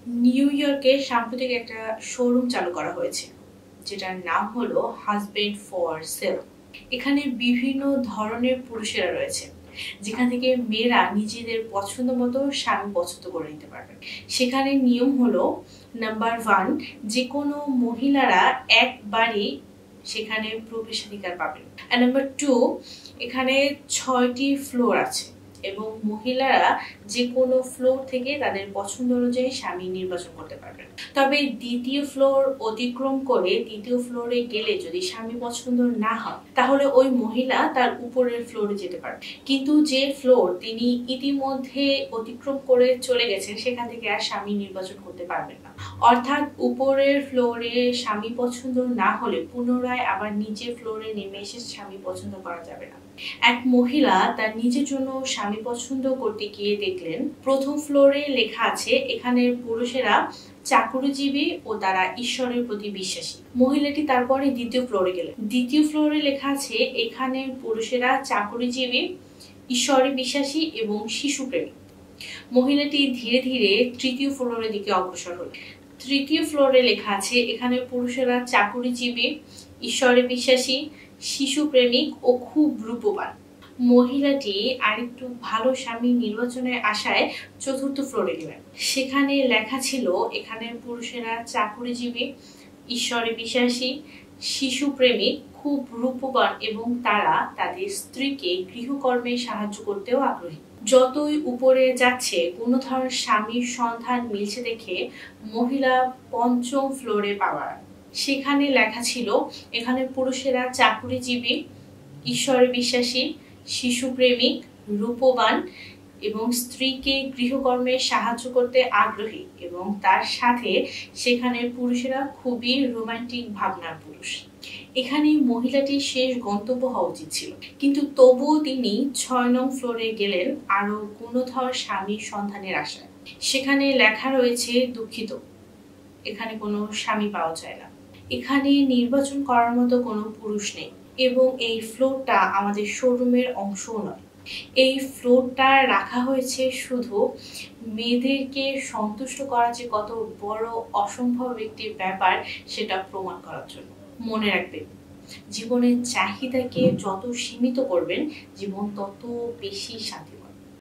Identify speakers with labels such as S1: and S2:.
S1: New ইয়র্কে সাম্প্রতিক একটা শোরুম চালু করা হয়েছে, যেটার নাম হলো হাজবেন্ড ফর সেল। এখানে বিভিন্ন ধরনের পুরুষেরা রয়েছে, যেখান থেকে মেয়েরা নিজেদের পছন্দ মতো স্বামী পছন্দ করে নিতে পারবে। সেখানে নিয়ম হলো, নাম্বার 1, যে কোনো মহিলারা একবারই সেখানে প্রবেশাধিকার পাবেন। আর নাম্বার 2, এখানে 6টি ফ্লোর আছে এবং মহিলারা যে কোনো ফ্লোর থেকে তাদের পছন্দ অনুযায়ী স্বামী নির্বাচন করতে পারবেন। তবে দ্বিতীয় ফ্লোর অতিক্রম করে তৃতীয় ফ্লোরে গেলে যদি স্বামী পছন্দ না হয়, তাহলে ওই মহিলা তার উপরের ফ্লোরে যেতে পারবে। কিন্তু যে ফ্লোর তিনি ইতিমধ্যে অতিক্রম করে চলে গেছেন, সেখান থেকে আর স্বামী নির্বাচন করতে পারবেন না। অর্থাৎ উপরের ফ্লোরে স্বামী পছন্দ না হলে পুনরায় আবার নিচের ফ্লোরে নেমে এসে স্বামী পছন্দ করা যাবে না। এক মহিলা তার নিজের জন্য স্বামী পছন্দ করতে গিয়ে দেখলেন প্রথম ফ্লোরে লেখা আছে এখানে পুরুষেরা চাকুরিজীবী ও তারা ঈশ্বরের প্রতি বিশ্বাসী। মহিলাটি তারপরে দ্বিতীয় ফ্লোরে গেলেন। দ্বিতীয় ফ্লোরে লেখা আছে এখানে পুরুষেরা চাকুরিজীবী, ঈশ্বরে বিশ্বাসী এবং শিশুপ্রেমী। মহিলাটি ধীরে ধীরে তৃতীয় ফ্লোরের দিকে অগ্রসর হলেন। তৃতীয় ফ্লোরে লেখা আছে এখানে পুরুষেরা চাকুরিজীবী, ঈশ্বরে বিশ্বাসী, শিশু প্রেমিক ও খুব রূপবান। মহিলাটি আরেকটু ভালো স্বামী নির্বাচনের আশায় চতুর্থ ফ্লোরে গেলেন। সেখানে লেখা ছিল এখানে পুরুষেরা চাকুরিজীবী, ঈশ্বরে বিশ্বাসী, শিশু প্রেমিক, খুব রূপবান এবং তারা তাদের স্ত্রীকে গৃহকর্মে সাহায্য করতেও আগ্রহী। যতই উপরে যাচ্ছে কোনো ধরনের স্বামীর সন্ধান মিলছে দেখে মহিলা পঞ্চম ফ্লোরে পাওয়ার। সেখানে লেখা ছিল এখানে পুরুষেরা চাকুরিজীবী, ঈশ্বরে বিশ্বাসী, শিশু প্রেমিক, রূপবান এবং স্ত্রীকে গৃহকর্মে সাহায্য করতে আগ্রহী এবং তার সাথে সেখানে পুরুষেরা খুবই রোমান্টিক ভাবনার পুরুষ। এখানে মহিলাটির শেষ গন্তব্য হওয়া উচিত ছিল, কিন্তু তবুও তিনি 6 নং ফ্লোরে গেলেন আরো গুণধর স্বামীর সন্ধানের আশায়। সেখানে লেখা রয়েছে দুঃখিত, এখানে কোনো স্বামী পাওয়া যায় না। এখানে নির্বাচন করার মতো কোনো পুরুষ নেই এবং এই ফ্লোরটা আমাদের শোরুমের অংশও নয়। এই ফ্লোরটা রাখা হয়েছে শুধু মেয়েদেরকে সন্তুষ্ট করা যে কত বড় অসম্ভব একটি ব্যাপার সেটা প্রমাণ করার জন্য। মনে রাখবেন, জীবনের চাহিদাকে যত সীমিত করবেন জীবন তত বেশি শান্তি।